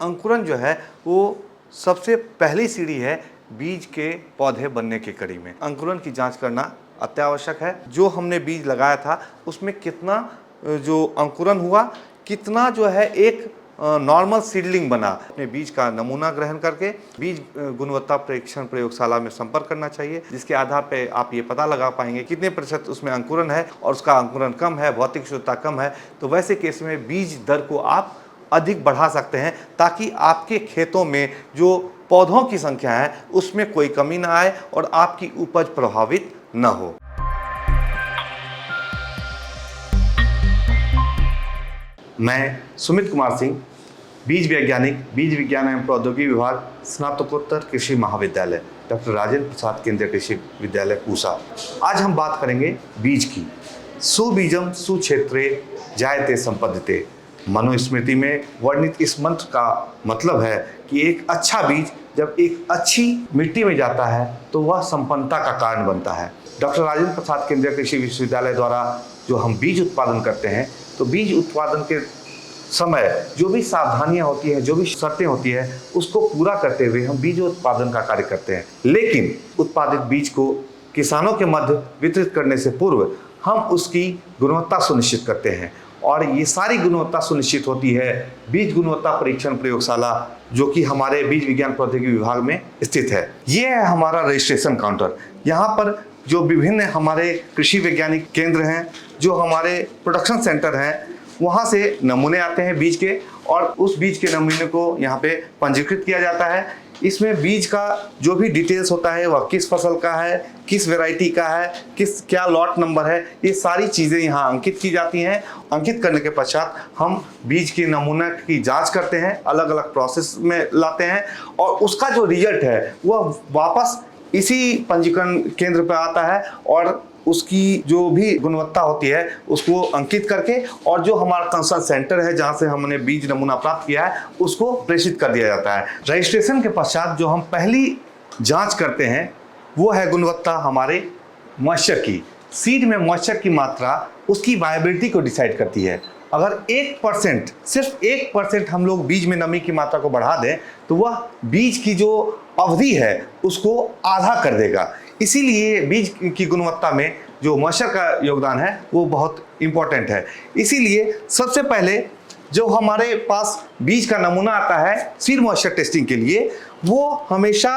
अंकुरन जो है वो सबसे पहली सीढ़ी है बीज के पौधे बनने के कड़ी में। अंकुरन की जांच करना अत्यावश्यक है। जो हमने बीज लगाया था उसमें कितना जो अंकुरन हुआ, कितना जो है एक नॉर्मल सीडलिंग बना। अपने बीज का नमूना ग्रहण करके बीज गुणवत्ता परीक्षण प्रयोगशाला में संपर्क करना चाहिए, जिसके आधार पे आप ये पता लगा पाएंगे कितने प्रतिशत उसमें अंकुरन है और उसका अंकुरन कम है, भौतिक शुद्धता कम है, तो वैसे केस में बीज दर को आप अधिक बढ़ा सकते हैं, ताकि आपके खेतों में जो पौधों की संख्या है उसमें कोई कमी ना आए और आपकी उपज प्रभावित न हो। मैं सुमित कुमार सिंह, बीज वैज्ञानिक, बीज विज्ञान एवं प्रौद्योगिकी विभाग, स्नातकोत्तर कृषि महाविद्यालय, डॉक्टर राजेंद्र प्रसाद केंद्रीय कृषि विद्यालय पूसा। आज हम बात करेंगे बीज की। सुबीजम सुक्षेत्रे जायते संपद्यते। मनुस्मृति में वर्णित इस मंत्र का मतलब है कि एक अच्छा बीज जब एक अच्छी मिट्टी में जाता है तो वह संपन्नता का कारण बनता है। डॉक्टर राजेंद्र प्रसाद केंद्रीय कृषि विश्वविद्यालय द्वारा जो हम बीज उत्पादन करते हैं, तो बीज उत्पादन के समय जो भी सावधानियां होती है, जो भी शर्तें होती है, उसको पूरा करते हुए हम बीज उत्पादन का कार्य करते हैं। लेकिन उत्पादित बीज को किसानों के मध्य वितरित करने से पूर्व हम उसकी गुणवत्ता सुनिश्चित करते हैं, और ये सारी गुणवत्ता सुनिश्चित होती है बीज गुणवत्ता परीक्षण प्रयोगशाला, जो कि हमारे बीज विज्ञान प्रौद्योगिकी विभाग में स्थित है। ये है हमारा रजिस्ट्रेशन काउंटर। यहाँ पर जो विभिन्न हमारे कृषि वैज्ञानिक केंद्र हैं, जो हमारे प्रोडक्शन सेंटर हैं, वहाँ से नमूने आते हैं बीज के, और उस बीज के नमूने को यहाँ पे पंजीकृत किया जाता है। इसमें बीज का जो भी डिटेल्स होता है, वह किस फसल का है, किस वैरायटी का है, क्या लॉट नंबर है, ये सारी चीज़ें यहाँ अंकित की जाती हैं। अंकित करने के पश्चात हम बीज के नमूना की जांच करते हैं, अलग अलग प्रोसेस में लाते हैं, और उसका जो रिजल्ट है वह वापस इसी पंजीकरण केंद्र पर आता है, और उसकी जो भी गुणवत्ता होती है उसको अंकित करके, और जो हमारा कंसल्ट सेंटर है जहां से हमने बीज नमूना प्राप्त किया है उसको प्रेषित कर दिया जाता है। रजिस्ट्रेशन के पश्चात जो हम पहली जांच करते हैं वो है गुणवत्ता हमारे मॉइस्चर की। सीड में मॉइस्चर की मात्रा उसकी वायबिलिटी को डिसाइड करती है। अगर 1%, सिर्फ 1% हम लोग बीज में नमी की मात्रा को बढ़ा दें तो वह बीज की जो अवधि है उसको आधा कर देगा। इसीलिए बीज की गुणवत्ता में जो मॉइस्चर का योगदान है वो बहुत इम्पोर्टेंट है। इसीलिए सबसे पहले जो हमारे पास बीज का नमूना आता है सीड मॉइस्चर टेस्टिंग के लिए, वो हमेशा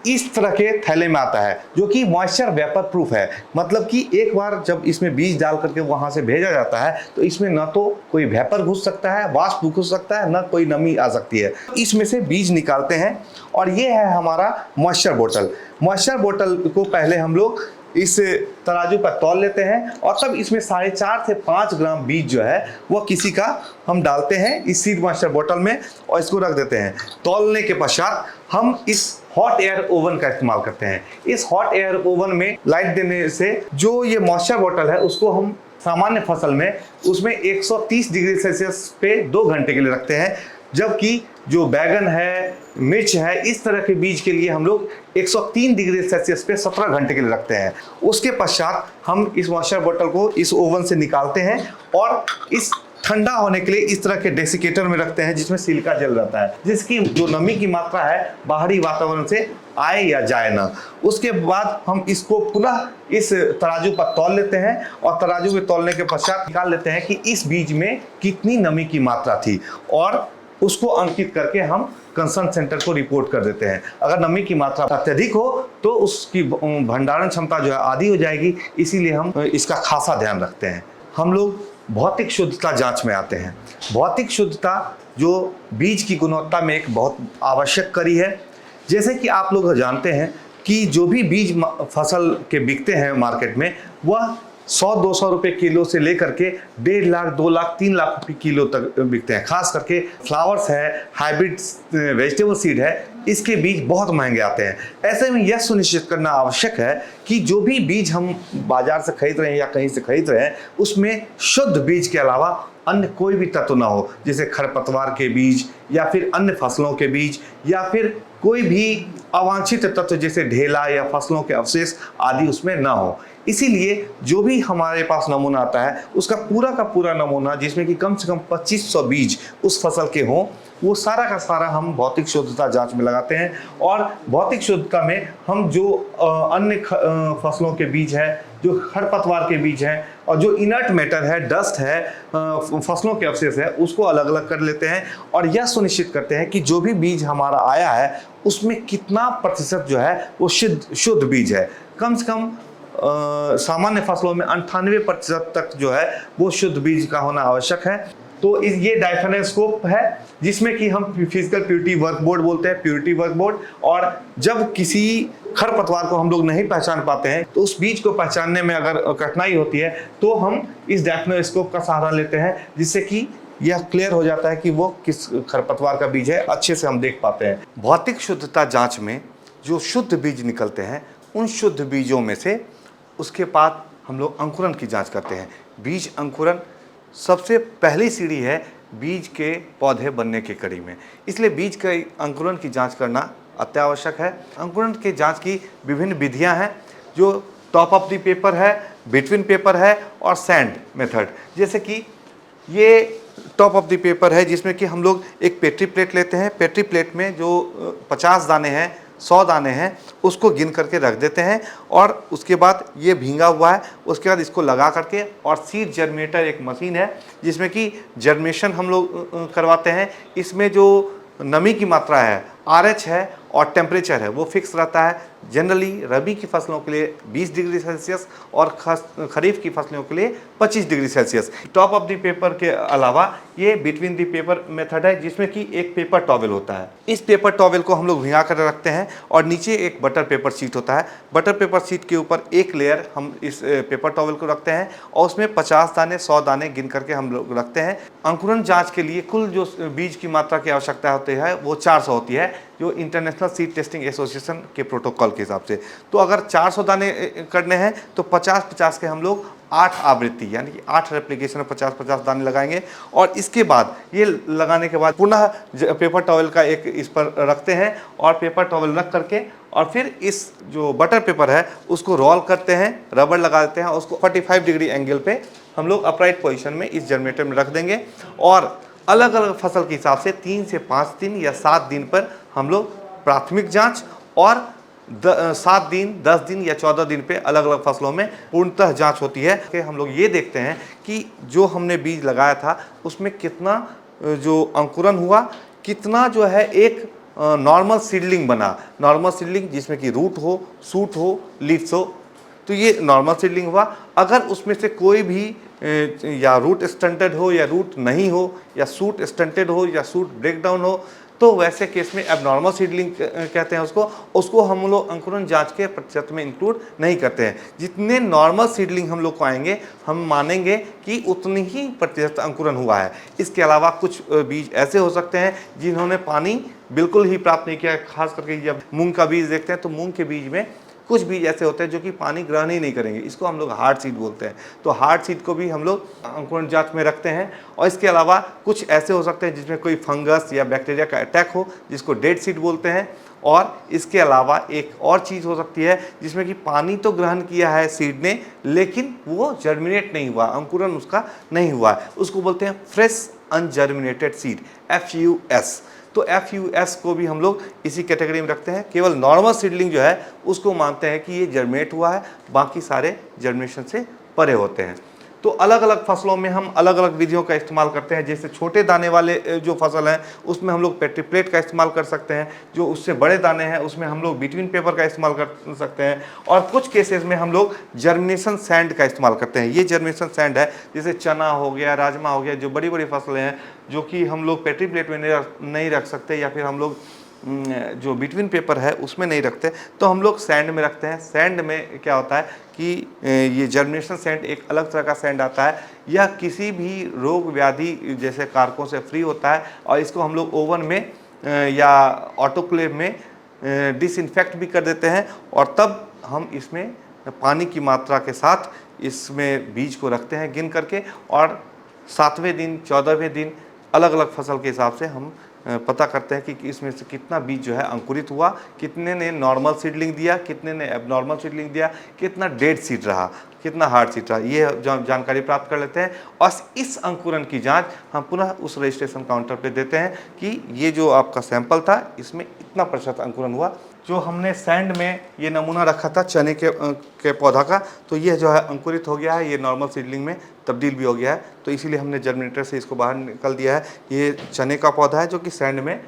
इस तरह के थैले में आता है, जो कि मॉइस्चर वेपर प्रूफ है। मतलब कि एक बार जब इसमें बीज डाल करके वहाँ से भेजा जाता है तो इसमें न तो कोई वेपर घुस सकता है, वाष्प घुस सकता है, न कोई नमी आ सकती है। इसमें से बीज निकालते हैं, और ये है हमारा मॉइस्चर बोतल। मॉइस्चर बोतल को पहले हम लोग इस तराजू पर तौल लेते हैं, और तब इसमें 4.5 से 5 ग्राम बीज जो है वह किसी का हम डालते हैं इस सीड मॉइस्चर बोतल में, और इसको रख देते हैं। तौलने के पश्चात हम इस हॉट एयर ओवन का इस्तेमाल करते हैं। इस हॉट एयर ओवन में लाइट देने से जो ये मॉइस्चर बोतल है उसको हम सामान्य फसल में उसमें 130 डिग्री सेल्सियस पे 2 घंटे के लिए रखते हैं, जबकि जो बैगन है, मिर्च है, इस तरह के बीज के लिए हम लोग 103 डिग्री सेल्सियस पे 17 घंटे के लिए रखते हैं। उसके पश्चात हम इस मॉइस्चर बोतल को इस ओवन से निकालते हैं और इस ठंडा होने के लिए इस तरह के डेसिकेटर में रखते हैं, जिसमें सिलिका जेल रहता है, जिसकी जो नमी की मात्रा है बाहरी वातावरण से आए या जाए ना। उसके बाद हम इसको पुनः इस तराजू पर तौल लेते हैं, और तराजू में तौलने के पश्चात निकाल लेते हैं कि इस बीज में कितनी नमी की मात्रा थी, और उसको अंकित करके हम कंसर्न सेंटर को रिपोर्ट कर देते हैं। अगर नमी की मात्रा अत्यधिक हो तो उसकी भंडारण क्षमता जो है आधी हो जाएगी, इसीलिए हम इसका खासा ध्यान रखते हैं। हम लोग भौतिक शुद्धता जांच में आते हैं। भौतिक शुद्धता जो बीज की गुणवत्ता में एक बहुत आवश्यक कड़ी है। जैसे कि आप लोग जानते हैं कि जो भी बीज फसल के बिकते हैं मार्केट में, वह 100-200 रुपये किलो से लेकर के 1.5 लाख, 2 लाख, 3 लाख रुपये किलो तक बिकते हैं। खास करके फ्लावर्स है, हाइब्रिड वेजिटेबल सीड है, इसके बीज बहुत महंगे आते हैं। ऐसे में यह सुनिश्चित करना आवश्यक है कि जो भी बीज हम बाजार से खरीद रहे हैं या कहीं से खरीद रहे हैं उसमें शुद्ध बीज के अलावा अन्य कोई भी तत्व ना हो, जैसे खरपतवार के बीज या फिर अन्य फसलों के बीज या फिर कोई भी अवांछित तत्व जैसे ढेला या फसलों के अवशेष आदि उसमें ना हो। इसीलिए जो भी हमारे पास नमूना आता है उसका पूरा का पूरा नमूना, जिसमें कि कम से कम 2500 बीज उस फसल के हों, वो सारा का सारा हम भौतिक शुद्धता जांच में लगाते हैं। और भौतिक शुद्धता में हम जो अन्य फसलों के बीज है, जो खरपतवार के बीज हैं और जो इनर्ट मैटर है, डस्ट है, फसलों के अवशेष है, उसको अलग अलग कर लेते हैं और यह सुनिश्चित करते हैं कि जो भी बीज हमारा आया है उसमें कितना प्रतिशत जो है वो शुद्ध बीज है। कम से कम सामान्य फसलों में 98% तक जो है वो शुद्ध बीज का होना आवश्यक है। तो ये डायफेनेस्कोप है जिसमें कि हम फिजिकल प्योरिटी वर्कबोर्ड बोलते हैं, प्योरिटी वर्कबोर्ड। और जब किसी खरपतवार को हम लोग नहीं पहचान पाते हैं तो उस बीज को पहचानने में अगर कठिनाई होती है तो हम इस डायफेनेस्कोप का सहारा लेते हैं, जिससे कि यह क्लियर हो जाता है कि वो किस खरपतवार का बीज है, अच्छे से हम देख पाते हैं। भौतिक शुद्धता जांच में जो शुद्ध बीज निकलते हैं उन शुद्ध बीजों में से उसके बाद हम लोग अंकुरन की जांच करते हैं। बीज अंकुरन सबसे पहली सीढ़ी है बीज के पौधे बनने के कड़ी में, इसलिए बीज के अंकुरन की जांच करना अत्यावश्यक है। अंकुरन के जांच की विभिन्न विधियां हैं, जो टॉप ऑफ द पेपर है, बिटवीन पेपर है और सैंड मेथड। जैसे कि ये टॉप ऑफ द पेपर है जिसमें कि हम लोग एक पेट्री प्लेट लेते हैं, पेट्री प्लेट में जो 50 दाने हैं, 100 दाने हैं, उसको गिन करके रख देते हैं और उसके बाद ये भींगा हुआ है, उसके बाद इसको लगा करके, और सीड जर्मिनेटर एक मशीन है जिसमें कि जर्मिनेशन हम लोग करवाते हैं। इसमें जो नमी की मात्रा है, RH है और टेम्परेचर है वो फिक्स रहता है। जनरली रबी की फसलों के लिए 20 डिग्री सेल्सियस और खरीफ की फसलों के लिए 25 degree Celsius. Top of the paper के अलावा ये बिटवीन द पेपर मेथड है जिसमें कि एक पेपर टॉवेल होता है। इस पेपर टॉवेल को हम लोग भिंगा कर रखते हैं और नीचे एक बटर पेपर शीट होता है। बटर पेपर शीट के ऊपर एक लेयर हम इस पेपर टॉवेल को रखते हैं और उसमें 50 दाने 100 दाने गिन करके हम लोग रखते हैं। अंकुरन जाँच के लिए कुल जो बीज की मात्रा की आवश्यकता होती है वो 400 होती है, जो इंटरनेशनल सीड टेस्टिंग एसोसिएशन के प्रोटोकॉल के हिसाब से। तो अगर 400 दाने करने हैं तो 50-50 के हम लोग 8 आवृत्ति यानी कि 8 रेप्लिकेशन में 50-50 दाने लगाएंगे। और इसके बाद ये लगाने के बाद पुनः पेपर टॉवेल का एक इस पर रखते हैं और पेपर टॉवेल रख करके और फिर इस जो बटर पेपर है उसको रोल करते हैं, रबड़ लगा देते हैं और उसको 45 डिग्री एंगल पे हम लोग अपराइट पोजिशन में इस जर्मिनेटर में रख देंगे। और अलग अलग फसल के हिसाब से 3 से 5 दिन या 7 दिन पर हम लोग प्राथमिक जांच और 7 दिन, 10 दिन या 14 दिन पे अलग अलग फसलों में पूर्णतः जांच होती है कि हम लोग ये देखते हैं कि जो हमने बीज लगाया था उसमें कितना जो अंकुरन हुआ, कितना जो है एक नॉर्मल सीडलिंग बना। नॉर्मल सीडलिंग जिसमें कि रूट हो, सूट हो, लीव्स हो, तो ये नॉर्मल सीडलिंग हुआ। अगर उसमें से कोई भी या रूट स्टंटेड हो या रूट नहीं हो या सूट स्टंटेड हो या सूट ब्रेकडाउन हो तो वैसे केस में एबनॉर्मल सीडलिंग कहते हैं उसको हम लोग अंकुरन जांच के प्रतिशत में इंक्लूड नहीं करते हैं। जितने नॉर्मल सीडलिंग हम लोग को आएंगे हम मानेंगे कि उतनी ही प्रतिशत अंकुरन हुआ है। इसके अलावा कुछ बीज ऐसे हो सकते हैं जिन्होंने पानी बिल्कुल ही प्राप्त नहीं किया। खास करके जब मूंग का बीज देखते हैं तो मूंग के बीज में कुछ बीज ऐसे होते हैं जो कि पानी ग्रहण ही नहीं करेंगे, इसको हम लोग हार्ड सीड बोलते हैं। तो हार्ड सीड को भी हम लोग अंकुरन जांच में रखते हैं। और इसके अलावा कुछ ऐसे हो सकते हैं जिसमें कोई फंगस या बैक्टीरिया का अटैक हो, जिसको डेड सीड बोलते हैं। और इसके अलावा एक और चीज़ हो सकती है जिसमें कि पानी तो ग्रहण किया है सीड ने लेकिन वो जर्मिनेट नहीं हुआ, अंकुरन उसका नहीं हुआ है, उसको बोलते हैं फ्रेश अनजर्मिनेटेड सीड, FUS। तो FUS को भी हम लोग इसी कैटेगरी में रखते हैं। केवल नॉर्मल सीडलिंग जो है उसको मानते हैं कि ये जर्मिनेट हुआ है, बाकी सारे जर्मिनेशन से परे होते हैं। तो अलग अलग फसलों में हम अलग अलग विधियों का इस्तेमाल करते हैं। जैसे छोटे दाने वाले जो फसल हैं उसमें हम लोग पेट्री प्लेट का इस्तेमाल कर सकते हैं। जो उससे बड़े दाने हैं उसमें हम लोग बिटवीन पेपर का इस्तेमाल कर सकते हैं। और कुछ केसेस में हम लोग जर्मिनेशन सैंड का इस्तेमाल करते हैं। ये जर्मिनेशन सैंड है, जैसे चना हो गया, राजमा हो गया, जो बड़ी बड़ी फसलें हैं जो कि हम लोग पेट्री प्लेट में नहीं रख सकते या फिर हम लोग जो बिटवीन पेपर है उसमें नहीं रखते, तो हम लोग सैंड में रखते हैं। सैंड में क्या होता है कि ये जर्मिनेशन सैंड एक अलग तरह का सैंड आता है। यह किसी भी रोग व्याधि जैसे कारकों से फ्री होता है और इसको हम लोग ओवन में या ऑटोक्लेव में डिसइंफेक्ट भी कर देते हैं और तब हम इसमें पानी की मात्रा के साथ इसमें बीज को रखते हैं गिन करके। और 7वें दिन 14वें दिन अलग अलग फसल के हिसाब से हम पता करते हैं कि इसमें से कितना बीज जो है अंकुरित हुआ, कितने ने नॉर्मल सीडलिंग दिया, कितने ने एबनॉर्मल सीडलिंग दिया, कितना डेड सीड रहा। कितना हार्ड सीट रहा, ये जानकारी प्राप्त कर लेते हैं और इस अंकुरन की जांच हम पुनः उस रजिस्ट्रेशन काउंटर पे देते हैं कि ये जो आपका सैंपल था इसमें इतना प्रतिशत अंकुरन हुआ। जो हमने सैंड में ये नमूना रखा था चने के पौधा का, तो ये जो है अंकुरित हो गया है, ये नॉर्मल सीडलिंग में तब्दील भी हो गया है, तो इसीलिए हमने जर्मिनेटर से इसको बाहर निकल दिया है। ये चने का पौधा है जो कि सैंड में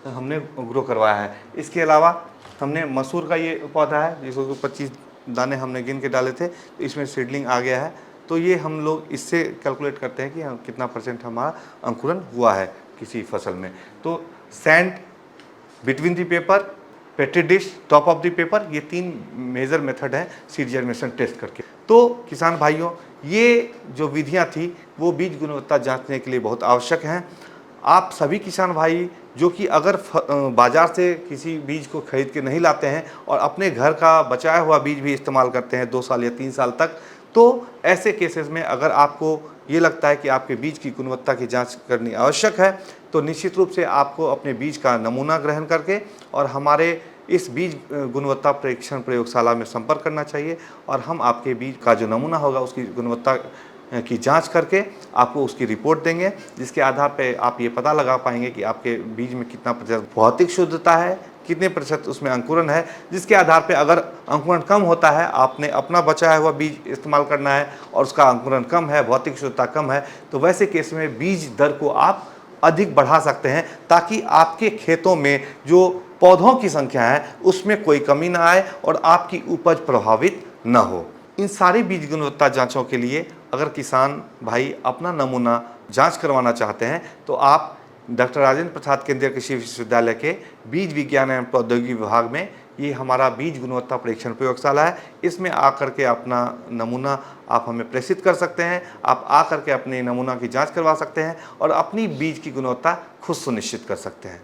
हमने ग्रो करवाया है। इसके अलावा हमने मसूर का ये पौधा है जिसको 25 दाने हमने गिन के डाले थे, तो इसमें सीडलिंग आ गया है। तो ये हम लोग इससे कैलकुलेट करते हैं कि हम कितना परसेंट हमारा अंकुरन हुआ है किसी फसल में। तो sand, between the paper, petri dish, top of the paper, ये 3 मेजर मेथड है सीड जर्मिनेशन टेस्ट करके। तो किसान भाइयों, ये जो विधियां थी वो बीज गुणवत्ता जांचने के लिए बहुत आवश्यक हैं। आप सभी किसान भाई जो कि अगर बाज़ार से किसी बीज को खरीद के नहीं लाते हैं और अपने घर का बचाया हुआ बीज भी इस्तेमाल करते हैं 2 साल या 3 साल तक, तो ऐसे केसेस में अगर आपको ये लगता है कि आपके बीज की गुणवत्ता की जांच करनी आवश्यक है, तो निश्चित रूप से आपको अपने बीज का नमूना ग्रहण करके और हमारे इस बीज गुणवत्ता परीक्षण प्रयोगशाला में संपर्क करना चाहिए और हम आपके बीज का जो नमूना होगा उसकी गुणवत्ता की जांच करके आपको उसकी रिपोर्ट देंगे, जिसके आधार पे आप ये पता लगा पाएंगे कि आपके बीज में कितना प्रतिशत भौतिक शुद्धता है, कितने प्रतिशत उसमें अंकुरन है, जिसके आधार पे अगर अंकुरन कम होता है, आपने अपना बचाया हुआ बीज इस्तेमाल करना है और उसका अंकुरन कम है, भौतिक शुद्धता कम है, तो वैसे केस में बीज दर को आप अधिक बढ़ा सकते हैं ताकि आपके खेतों में जो पौधों की संख्या है उसमें कोई कमी ना आए और आपकी उपज प्रभावित न हो। इन सारी बीज गुणवत्ता जांचों के लिए अगर किसान भाई अपना नमूना जांच करवाना चाहते हैं तो आप डॉक्टर राजेंद्र प्रसाद केंद्रीय कृषि विश्वविद्यालय के बीज विज्ञान एवं प्रौद्योगिकी विभाग में ये हमारा बीज गुणवत्ता परीक्षण प्रयोगशाला है, इसमें आकर के अपना नमूना आप हमें प्रेषित कर सकते हैं। आप आकर के अपने नमूना की जांच करवा सकते हैं और अपनी बीज की गुणवत्ता खुद सुनिश्चित कर सकते हैं।